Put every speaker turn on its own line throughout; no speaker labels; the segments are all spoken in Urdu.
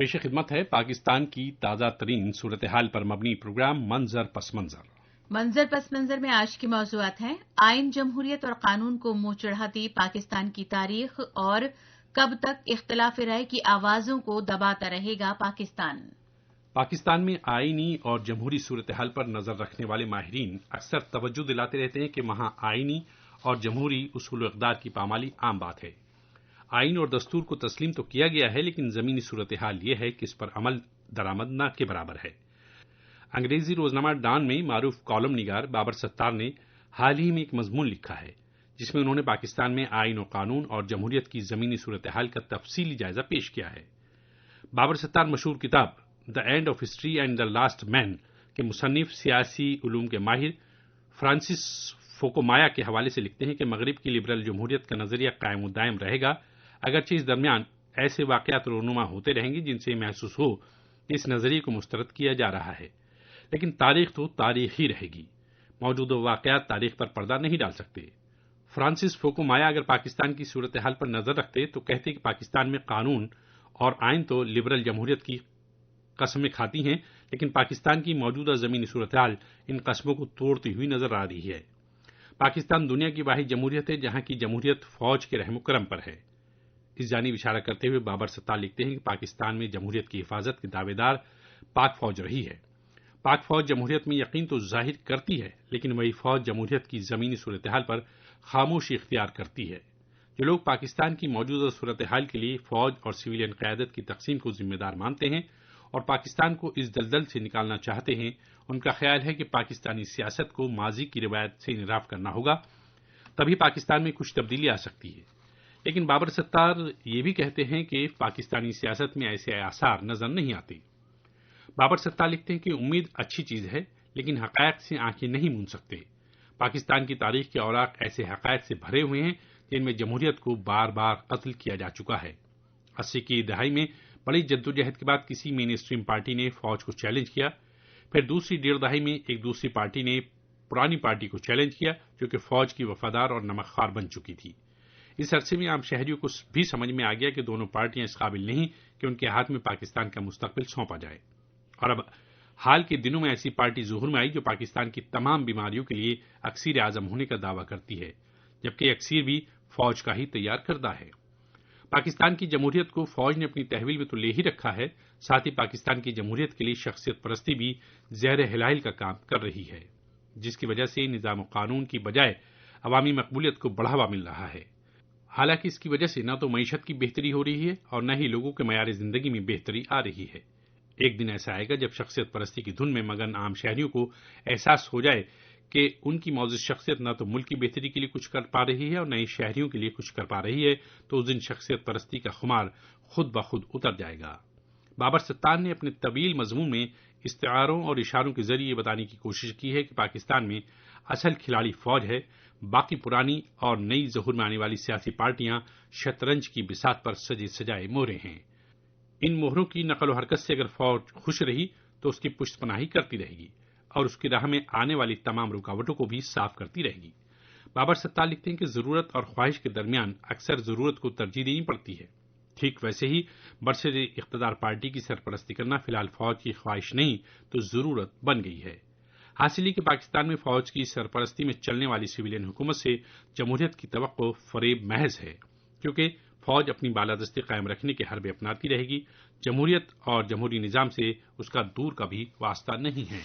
پیش خدمت ہے پاکستان کی تازہ ترین صورتحال پر مبنی پروگرام منظر پس منظر۔
منظر پس منظر میں آج کی موضوعات ہیں: آئین، جمہوریت اور قانون کو منہ چڑھاتی پاکستان کی تاریخ اور کب تک اختلاف رائے کی آوازوں کو دباتا رہے گا پاکستان۔
پاکستان میں آئینی اور جمہوری صورتحال پر نظر رکھنے والے ماہرین اکثر توجہ دلاتے رہتے ہیں کہ وہاں آئینی اور جمہوری اصول و اقدار کی پامالی عام بات ہے۔ آئین اور دستور کو تسلیم تو کیا گیا ہے، لیکن زمینی صورتحال یہ ہے کہ اس پر عمل درآمد نہ کے برابر ہے۔ انگریزی روزنامہ ڈان میں معروف کالم نگار بابر ستار نے حال ہی میں ایک مضمون لکھا ہے جس میں انہوں نے پاکستان میں آئین و قانون اور جمہوریت کی زمینی صورتحال کا تفصیلی جائزہ پیش کیا ہے۔ بابر ستار مشہور کتاب the end of history and the last man کے مصنف، سیاسی علوم کے ماہر فرانسس فوکومایا کے حوالے سے لکھتے ہیں کہ مغرب کی لبرل جمہوریت کا نظریہ قائم و دائم رہے گا، اگرچہ اس درمیان ایسے واقعات رونما ہوتے رہیں گے جن سے محسوس ہو کہ اس نظریے کو مسترد کیا جا رہا ہے، لیکن تاریخ تو تاریخ ہی رہے گی۔ موجودہ واقعات تاریخ پر پردہ نہیں ڈال سکتے۔ فرانسس فوکومایا اگر پاکستان کی صورتحال پر نظر رکھتے تو کہتے کہ پاکستان میں قانون اور آئین تو لبرل جمہوریت کی قسمیں کھاتی ہیں، لیکن پاکستان کی موجودہ زمینی صورتحال ان قسموں کو توڑتی ہوئی نظر آ رہی ہے۔ پاکستان دنیا کی واحد جمہوریت ہے جہاں کی جمہوریت فوج کے رحم و کرم پر ہے۔ اس جانب اشارہ کرتے ہوئے بابر ستار لکھتے ہیں کہ پاکستان میں جمہوریت کی حفاظت کے دعوے دار پاک فوج رہی ہے۔ پاک فوج جمہوریت میں یقین تو ظاہر کرتی ہے، لیکن وہی فوج جمہوریت کی زمینی صورتحال پر خاموشی اختیار کرتی ہے۔ جو لوگ پاکستان کی موجودہ صورتحال کے لیے فوج اور سویلین قیادت کی تقسیم کو ذمہ دار مانتے ہیں اور پاکستان کو اس دلدل سے نکالنا چاہتے ہیں، ان کا خیال ہے کہ پاکستانی سیاست کو ماضی کی روایت سے انحراف کرنا ہوگا، تبھی پاکستان میں کچھ تبدیلی آ سکتی ہے۔ لیکن بابر ستار یہ بھی کہتے ہیں کہ پاکستانی سیاست میں ایسے آثار نظر نہیں آتے۔ بابر ستار لکھتے ہیں کہ امید اچھی چیز ہے، لیکن حقائق سے آنکھیں نہیں موند سکتے۔ پاکستان کی تاریخ کے اوراق ایسے حقائق سے بھرے ہوئے ہیں جن میں جمہوریت کو بار بار قتل کیا جا چکا ہے۔ 80 کی دہائی میں بڑی جدوجہد کے بعد کسی مین اسٹریم پارٹی نے فوج کو چیلنج کیا، پھر دوسری ڈیڑھ دہائی میں ایک دوسری پارٹی نے پرانی پارٹی کو چیلنج کیا جو کہ فوج کی وفادار اور نمک خوار بن چکی تھی۔ اس عرصے میں عام شہریوں کو بھی سمجھ میں آ گیا کہ دونوں پارٹیاں اس قابل نہیں کہ ان کے ہاتھ میں پاکستان کا مستقبل سونپا جائے، اور اب حال کے دنوں میں ایسی پارٹی ظہور میں آئی جو پاکستان کی تمام بیماریوں کے لیے اکسیر اعظم ہونے کا دعویٰ کرتی ہے، جبکہ اکسیر بھی فوج کا ہی تیار کردہ ہے۔ پاکستان کی جمہوریت کو فوج نے اپنی تحویل میں تو لے ہی رکھا ہے، ساتھ ہی پاکستان کی جمہوریت کے لیے شخصیت پرستی بھی زہر ہلال کا کام کر رہی ہے، جس کی وجہ سے نظام و قانون کی بجائے عوامی مقبولیت کو بڑھاوا مل رہا ہے۔ حالانکہ اس کی وجہ سے نہ تو معیشت کی بہتری ہو رہی ہے اور نہ ہی لوگوں کے معیار زندگی میں بہتری آ رہی ہے۔ ایک دن ایسا آئے گا جب شخصیت پرستی کی دھن میں مگن عام شہریوں کو احساس ہو جائے کہ ان کی معزز شخصیت نہ تو ملک کی بہتری کے لیے کچھ کر پا رہی ہے اور نہ ہی شہریوں کے لیے کچھ کر پا رہی ہے، تو اس دن شخصیت پرستی کا خمار خود بخود اتر جائے گا۔ بابر ستار نے اپنے طویل مضمون میں استعاروں اور اشاروں کے ذریعے بتانے کی کوشش کی ہے کہ پاکستان میں اصل کھلاڑی فوج ہے، باقی پرانی اور نئی ظہور میں آنے والی سیاسی پارٹیاں شطرنج کی بساط پر سجے سجائے مورے ہیں۔ ان مہروں کی نقل و حرکت سے اگر فوج خوش رہی تو اس کی پشت پناہی کرتی رہے گی اور اس کی راہ میں آنے والی تمام رکاوٹوں کو بھی صاف کرتی رہے گی۔ بابر ستار لکھتے ہیں کہ ضرورت اور خواہش کے درمیان اکثر ضرورت کو ترجیح دینی پڑتی ہے۔ ٹھیک ویسے ہی برسر اقتدار پارٹی کی سرپرستی کرنا فی الحال فوج کی خواہش نہیں تو ضرورت بن گئی ہے۔ حاصل یہ کہ پاکستان میں فوج کی سرپرستی میں چلنے والی سویلین حکومت سے جمہوریت کی توقع فریب محض ہے، کیونکہ فوج اپنی بالادستی قائم رکھنے کے حربے اپناتی رہے گی، جمہوریت اور جمہوری نظام سے اس کا دور کا بھی واسطہ نہیں ہے۔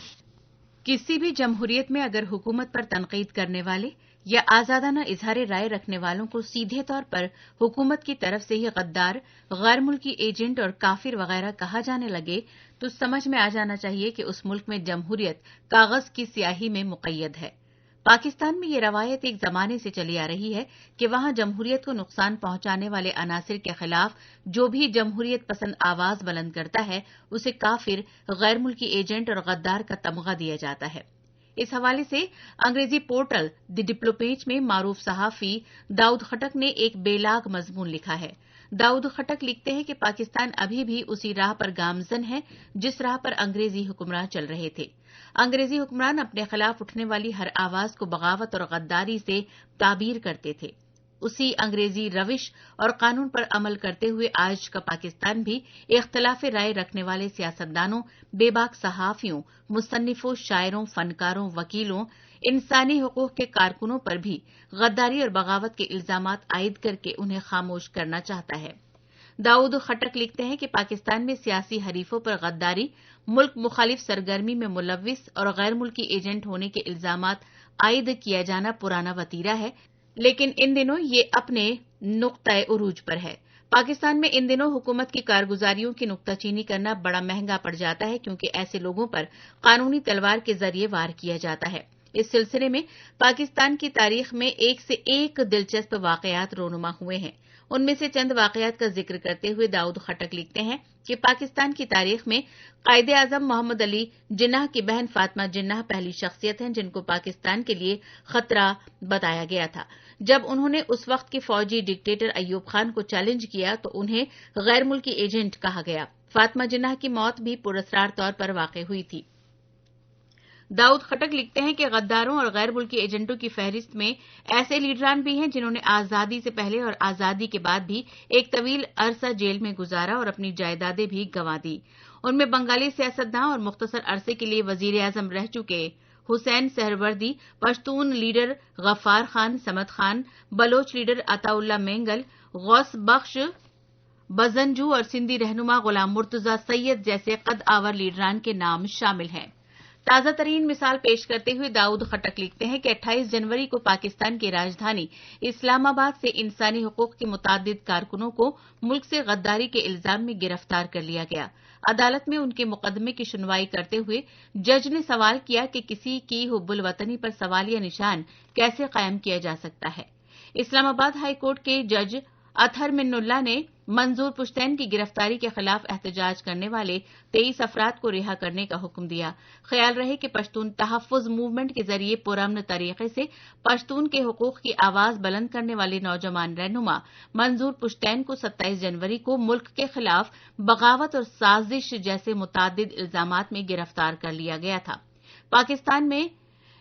کسی بھی جمہوریت میں اگر حکومت پر تنقید کرنے والے یا آزادانہ اظہار رائے رکھنے والوں کو سیدھے طور پر حکومت کی طرف سے ہی غدار، غیر ملکی ایجنٹ اور کافر وغیرہ کہا جانے لگے تو سمجھ میں آ جانا چاہیے کہ اس ملک میں جمہوریت کاغذ کی سیاہی میں مقید ہے۔ پاکستان میں یہ روایت ایک زمانے سے چلی آ رہی ہے کہ وہاں جمہوریت کو نقصان پہنچانے والے عناصر کے خلاف جو بھی جمہوریت پسند آواز بلند کرتا ہے اسے کافر، غیر ملکی ایجنٹ اور غدار کا تمغہ دیا جاتا ہے۔ اس حوالے سے انگریزی پورٹل دی ڈپلومیٹ میں معروف صحافی داؤد خٹک نے ایک بے لاگ مضمون لکھا ہے۔ داؤد خٹک لکھتے ہیں کہ پاکستان ابھی بھی اسی راہ پر گامزن ہے جس راہ پر انگریزی حکمران چل رہے تھے۔ انگریزی حکمران اپنے خلاف اٹھنے والی ہر آواز کو بغاوت اور غداری سے تعبیر کرتے تھے۔ اسی انگریزی روش اور قانون پر عمل کرتے ہوئے آج کا پاکستان بھی اختلاف رائے رکھنے والے سیاستدانوں، بے باک صحافیوں، مصنفوں، شاعروں، فنکاروں، وکیلوں، انسانی حقوق کے کارکنوں پر بھی غداری اور بغاوت کے الزامات عائد کر کے انہیں خاموش کرنا چاہتا ہے۔ داؤد خٹک لکھتے ہیں کہ پاکستان میں سیاسی حریفوں پر غداری، ملک مخالف سرگرمی میں ملوث اور غیر ملکی ایجنٹ ہونے کے الزامات عائد کیا جانا پرانا وتیرہ ہے، لیکن ان دنوں یہ اپنے نقطۂ عروج پر ہے۔ پاکستان میں ان دنوں حکومت کی کارگزاریوں کی نکتہ چینی کرنا بڑا مہنگا پڑ جاتا ہے، کیونکہ ایسے لوگوں پر قانونی تلوار کے ذریعے وار کیا جاتا ہے۔ اس سلسلے میں پاکستان کی تاریخ میں ایک سے ایک دلچسپ واقعات رونما ہوئے ہیں۔ ان میں سے چند واقعات کا ذکر کرتے ہوئے داؤد خٹک لکھتے ہیں کہ پاکستان کی تاریخ میں قائد اعظم محمد علی جناح کی بہن فاطمہ جناح پہلی شخصیت ہیں جن کو پاکستان کے لیے خطرہ بتایا گیا تھا۔ جب انہوں نے اس وقت کے فوجی ڈکٹیٹر ایوب خان کو چیلنج کیا تو انہیں غیر ملکی ایجنٹ کہا گیا۔ فاطمہ جناح کی موت بھی پراسرار طور پر واقع ہوئی تھی۔ داؤد خٹک لکھتے ہیں کہ غداروں اور غیر ملکی ایجنٹوں کی فہرست میں ایسے لیڈران بھی ہیں جنہوں نے آزادی سے پہلے اور آزادی کے بعد بھی ایک طویل عرصہ جیل میں گزارا اور اپنی جائیدادیں بھی گنوا دی۔ ان میں بنگالی سیاستداں اور مختصر عرصے کے لیے وزیر اعظم رہ چکے حسین سہروردی، پشتون لیڈر غفار خان سمد خان، بلوچ لیڈر عطا اللہ مینگل، غوث بخش بزنجو اور سندھی رہنما غلام مرتضی سید جیسے قد آور لیڈران کے نام شامل ہیں۔ تازہ ترین مثال پیش کرتے ہوئے داؤد خٹک لکھتے ہیں کہ 28 جنوری کو پاکستان کی راجدھانی اسلام آباد سے انسانی حقوق کے متعدد کارکنوں کو ملک سے غداری کے الزام میں گرفتار کر لیا گیا۔ عدالت میں ان کے مقدمے کی سنوائی کرتے ہوئے جج نے سوال کیا کہ کسی کی حب الوطنی پر سوالیہ نشان کیسے قائم کیا جا سکتا ہے۔ اسلام آباد ہائی کورٹ کے جج اطہر من اللہ نے منظور پشتین کی گرفتاری کے خلاف احتجاج کرنے والے 23 افراد کو رہا کرنے کا حکم دیا۔ خیال رہے کہ پشتون تحفظ موومنٹ کے ذریعے پرامن طریقے سے پشتون کے حقوق کی آواز بلند کرنے والے نوجوان رہنما منظور پشتین کو 27 جنوری کو ملک کے خلاف بغاوت اور سازش جیسے متعدد الزامات میں گرفتار کر لیا گیا تھا۔ پاکستان میں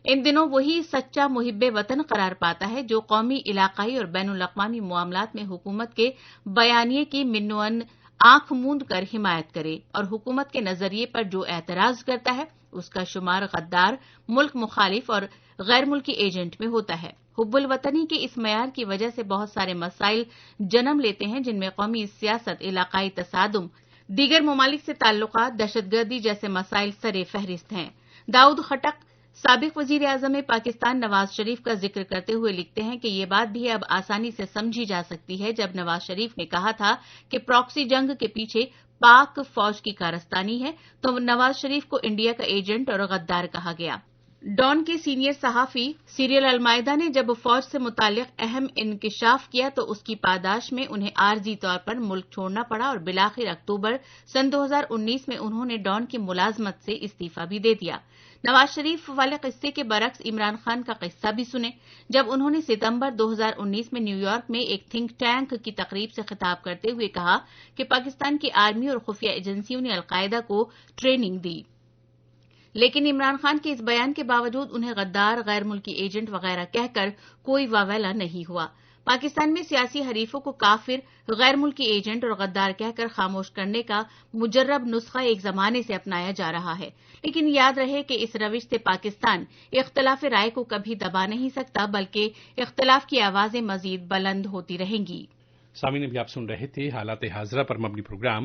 ان دنوں وہی سچا محب وطن قرار پاتا ہے جو قومی، علاقائی اور بین الاقوامی معاملات میں حکومت کے بیانیے کی منوان آنکھ موند کر حمایت کرے اور حکومت کے نظریے پر جو اعتراض کرتا ہے اس کا شمار غدار، ملک مخالف اور غیر ملکی ایجنٹ میں ہوتا ہے۔ حب الوطنی کے اس معیار کی وجہ سے بہت سارے مسائل جنم لیتے ہیں جن میں قومی سیاست، علاقائی تصادم، دیگر ممالک سے تعلقات، دہشت گردی جیسے مسائل سر فہرست ہیں۔ داؤد خٹک سابق وزیر اعظم پاکستان نواز شریف کا ذکر کرتے ہوئے لکھتے ہیں کہ یہ بات بھی اب آسانی سے سمجھی جا سکتی ہے جب نواز شریف نے کہا تھا کہ پراکسی جنگ کے پیچھے پاک فوج کی کارستانی ہے تو نواز شریف کو انڈیا کا ایجنٹ اور غدار کہا گیا۔ ڈان کے سینئر صحافی سیریل المائدہ نے جب فوج سے متعلق اہم انکشاف کیا تو اس کی پاداش میں انہیں عارضی طور پر ملک چھوڑنا پڑا اور بالآخر اکتوبر سن 2019 میں انہوں نے ڈان کی ملازمت سے استعفی بھی دے دیا۔ نواز شریف والے قصے کے برعکس عمران خان کا قصہ بھی سنیں۔ جب انہوں نے ستمبر 2019 میں نیو یارک میں ایک تھنک ٹینک کی تقریب سے خطاب کرتے ہوئے کہا کہ پاکستان کی آرمی اور خفیہ ایجنسیوں نے القاعدہ کو ٹریننگ دی، لیکن عمران خان کے اس بیان کے باوجود انہیں غدار، غیر ملکی ایجنٹ وغیرہ کہہ کر کوئی واویلا نہیں ہوا۔ پاکستان میں سیاسی حریفوں کو کافر، غیر ملکی ایجنٹ اور غدار کہہ کر خاموش کرنے کا مجرب نسخہ ایک زمانے سے اپنایا جا رہا ہے، لیکن یاد رہے کہ اس روش سے پاکستان اختلاف رائے کو کبھی دبا نہیں سکتا بلکہ اختلاف کی آوازیں مزید بلند ہوتی رہیں گی۔
سامعین ابھی آپ سن رہے تھے حالات حاضرہ پر مبنی پروگرام